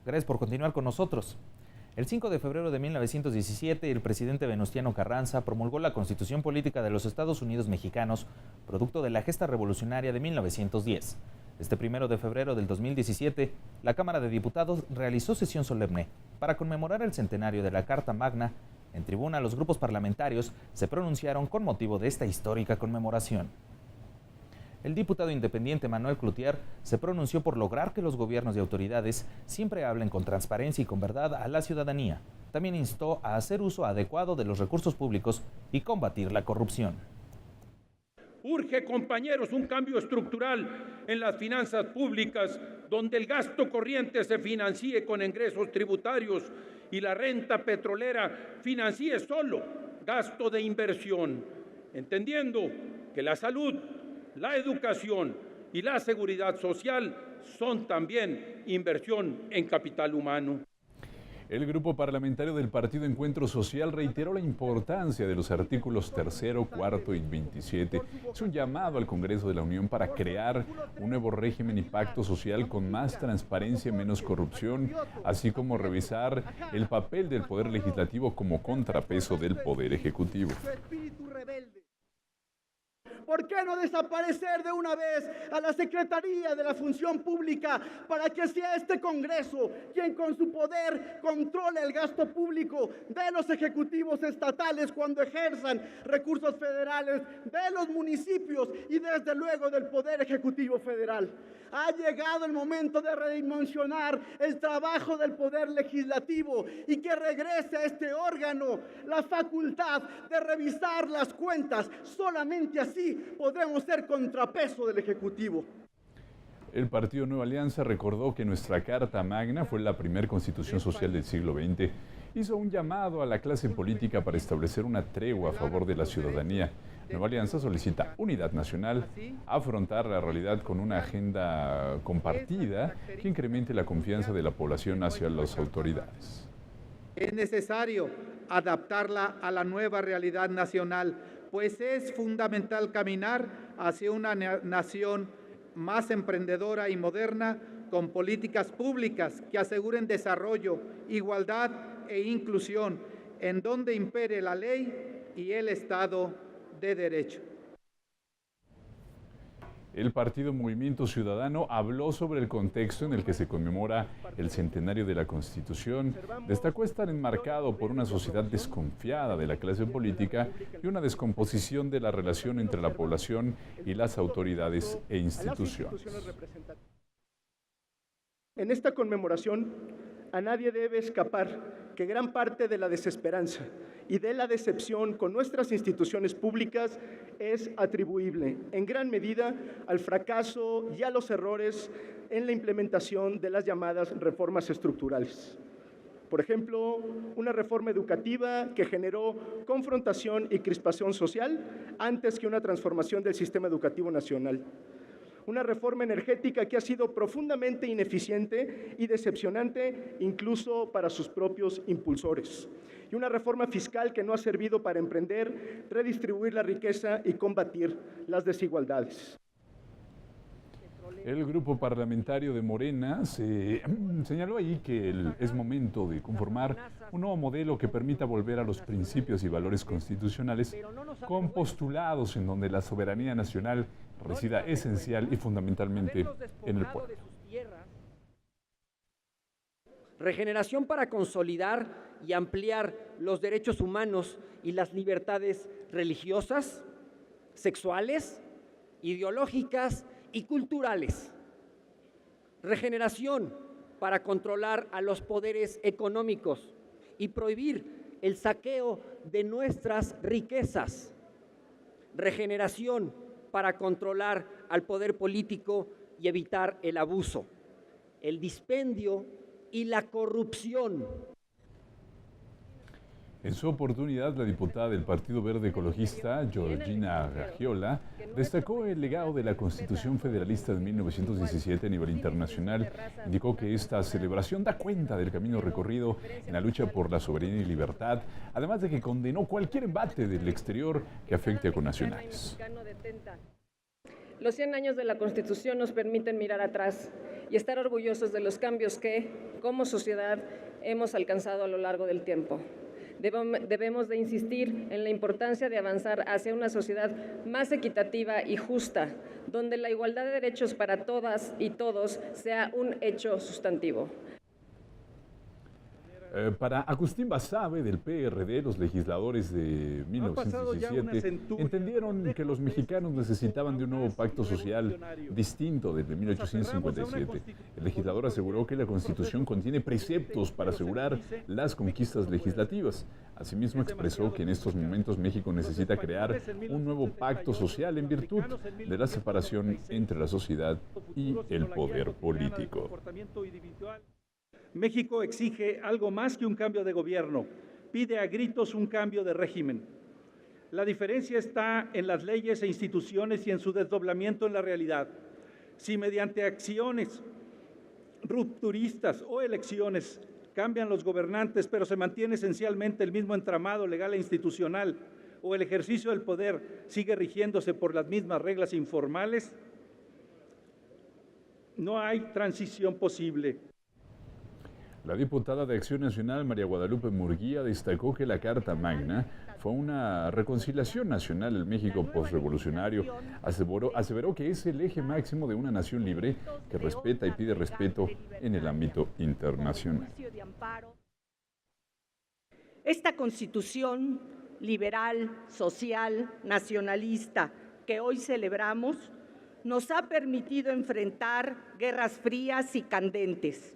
Gracias por continuar con nosotros. El 5 de febrero de 1917, el presidente Venustiano Carranza promulgó la Constitución Política de los Estados Unidos Mexicanos, producto de la gesta revolucionaria de 1910. Este 1 de febrero del 2017, la Cámara de Diputados realizó sesión solemne para conmemorar el centenario de la Carta Magna. En tribuna, los grupos parlamentarios se pronunciaron con motivo de esta histórica conmemoración. El diputado independiente Manuel Cloutier se pronunció por lograr que los gobiernos y autoridades siempre hablen con transparencia y con verdad a la ciudadanía. También instó a hacer uso adecuado de los recursos públicos y combatir la corrupción. Urge, compañeros, un cambio estructural en las finanzas públicas, donde el gasto corriente se financie con ingresos tributarios y la renta petrolera financie solo gasto de inversión, entendiendo que la salud, la educación y la seguridad social son también inversión en capital humano. El grupo parlamentario del Partido Encuentro Social reiteró la importancia de los artículos 3, 4 y 27. Es un llamado al Congreso de la Unión para crear un nuevo régimen y pacto social con más transparencia y menos corrupción, así como revisar el papel del Poder Legislativo como contrapeso del Poder Ejecutivo. ¿Por qué no desaparecer de una vez a la Secretaría de la Función Pública para que sea este Congreso quien con su poder controle el gasto público de los ejecutivos estatales cuando ejerzan recursos federales, de los municipios y desde luego del Poder Ejecutivo Federal? Ha llegado el momento de redimensionar el trabajo del Poder Legislativo y que regrese a este órgano la facultad de revisar las cuentas. Solamente así podremos ser contrapeso del Ejecutivo. El Partido Nueva Alianza recordó que nuestra Carta Magna fue la primera constitución social del siglo XX. Hizo un llamado a la clase política para establecer una tregua a favor de la ciudadanía. Nueva Alianza solicita unidad nacional, afrontar la realidad con una agenda compartida que incremente la confianza de la población hacia las autoridades. Es necesario adaptarla a la nueva realidad nacional, pues es fundamental caminar hacia una nación más emprendedora y moderna, con políticas públicas que aseguren desarrollo, igualdad e inclusión, en donde impere la ley y el Estado de Derecho. El partido Movimiento Ciudadano habló sobre el contexto en el que se conmemora el centenario de la Constitución. Destacó estar enmarcado por una sociedad desconfiada de la clase política y una descomposición de la relación entre la población y las autoridades e instituciones. En esta conmemoración, a nadie debe escapar que gran parte de la desesperanza y de la decepción con nuestras instituciones públicas es atribuible en gran medida al fracaso y a los errores en la implementación de las llamadas reformas estructurales. Por ejemplo, una reforma educativa que generó confrontación y crispación social antes que una transformación del sistema educativo nacional. Una reforma energética que ha sido profundamente ineficiente y decepcionante incluso para sus propios impulsores. Y una reforma fiscal que no ha servido para emprender, redistribuir la riqueza y combatir las desigualdades. El grupo parlamentario de Morena se señaló ahí que es momento de conformar un nuevo modelo que permita volver a los principios y valores constitucionales con postulados en donde la soberanía nacional resida esencial y fundamentalmente en el pueblo. Regeneración para consolidar y ampliar los derechos humanos y las libertades religiosas, sexuales, ideológicas y culturales. Regeneración para controlar a los poderes económicos y prohibir el saqueo de nuestras riquezas. Regeneración para controlar al poder político y evitar el abuso, el dispendio y la corrupción. En su oportunidad, la diputada del Partido Verde Ecologista, Georgina Gagiola, destacó el legado de la Constitución Federalista de 1917 a nivel internacional. Indicó que esta celebración da cuenta del camino recorrido en la lucha por la soberanía y libertad, además de que condenó cualquier embate del exterior que afecte a connacionales. Los 100 años de la Constitución nos permiten mirar atrás y estar orgullosos de los cambios que, como sociedad, hemos alcanzado a lo largo del tiempo. Debemos de insistir en la importancia de avanzar hacia una sociedad más equitativa y justa, donde la igualdad de derechos para todas y todos sea un hecho sustantivo. Para Agustín Basabe, del PRD, los legisladores de 1917 entendieron que los mexicanos necesitaban de un nuevo pacto social distinto desde 1857. El legislador aseguró que la Constitución contiene preceptos para asegurar las conquistas legislativas. Asimismo, expresó que en estos momentos México necesita crear un nuevo pacto social en virtud de la separación entre la sociedad y el poder político. México exige algo más que un cambio de gobierno, pide a gritos un cambio de régimen. La diferencia está en las leyes e instituciones y en su desdoblamiento en la realidad. Si mediante acciones rupturistas o elecciones cambian los gobernantes, pero se mantiene esencialmente el mismo entramado legal e institucional, o el ejercicio del poder sigue rigiéndose por las mismas reglas informales, no hay transición posible. La diputada de Acción Nacional, María Guadalupe Murguía, destacó que la Carta Magna fue una reconciliación nacional en México postrevolucionario. Aseveró que es el eje máximo de una nación libre que respeta y pide respeto en el ámbito internacional. Esta Constitución liberal, social, nacionalista que hoy celebramos nos ha permitido enfrentar guerras frías y candentes,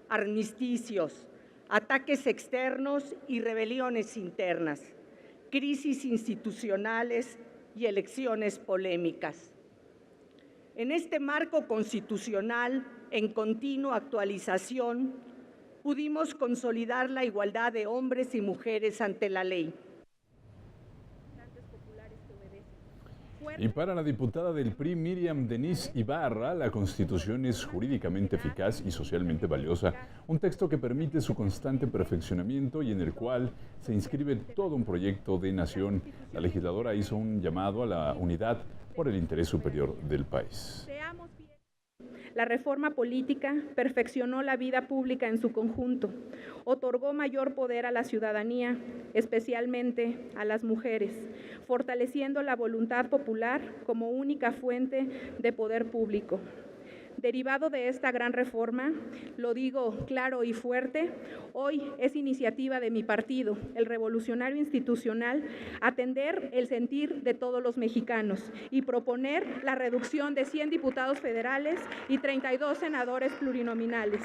armisticios, ataques externos y rebeliones internas, crisis institucionales y elecciones polémicas. En este marco constitucional en continua actualización, pudimos consolidar la igualdad de hombres y mujeres ante la ley. Y para la diputada del PRI, Miriam Denise Ibarra, la Constitución es jurídicamente eficaz y socialmente valiosa, un texto que permite su constante perfeccionamiento y en el cual se inscribe todo un proyecto de nación. La legisladora hizo un llamado a la unidad por el interés superior del país. La reforma política perfeccionó la vida pública en su conjunto, otorgó mayor poder a la ciudadanía, especialmente a las mujeres, fortaleciendo la voluntad popular como única fuente de poder público. Derivado de esta gran reforma, lo digo claro y fuerte, hoy es iniciativa de mi partido, el Revolucionario Institucional, atender el sentir de todos los mexicanos y proponer la reducción de 100 diputados federales y 32 senadores plurinominales.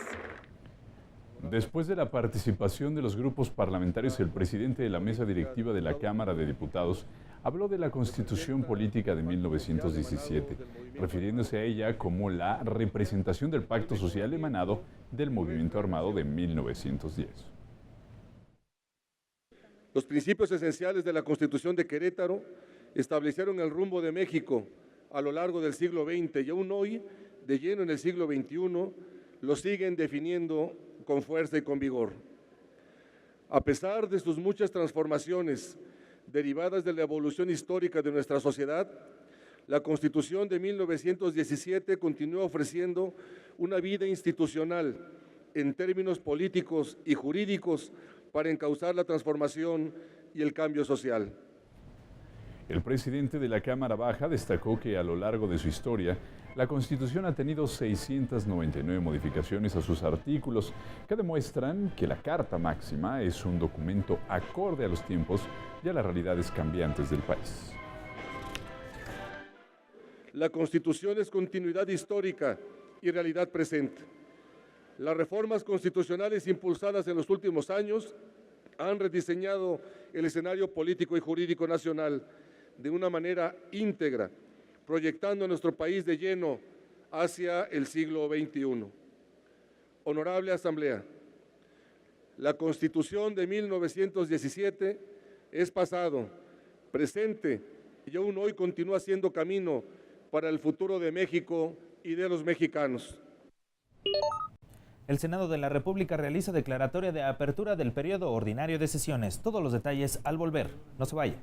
Después de la participación de los grupos parlamentarios, el presidente de la mesa directiva de la Cámara de Diputados habló de la Constitución Política de 1917, refiriéndose a ella como la representación del pacto social emanado del movimiento armado de 1910. Los principios esenciales de la Constitución de Querétaro establecieron el rumbo de México a lo largo del siglo XX y aún hoy, de lleno en el siglo XXI, lo siguen definiendo con fuerza y con vigor. A pesar de sus muchas transformaciones derivadas de la evolución histórica de nuestra sociedad, la Constitución de 1917 continúa ofreciendo una vida institucional en términos políticos y jurídicos para encauzar la transformación y el cambio social. El presidente de la Cámara Baja destacó que a lo largo de su historia, la Constitución ha tenido 699 modificaciones a sus artículos que demuestran que la Carta Máxima es un documento acorde a los tiempos y a las realidades cambiantes del país. La Constitución es continuidad histórica y realidad presente. Las reformas constitucionales impulsadas en los últimos años han rediseñado el escenario político y jurídico nacional de una manera íntegra, proyectando a nuestro país de lleno hacia el siglo XXI. Honorable Asamblea, la Constitución de 1917 es pasado, presente y aún hoy continúa siendo camino para el futuro de México y de los mexicanos. El Senado de la República realiza declaratoria de apertura del periodo ordinario de sesiones. Todos los detalles al volver. No se vaya.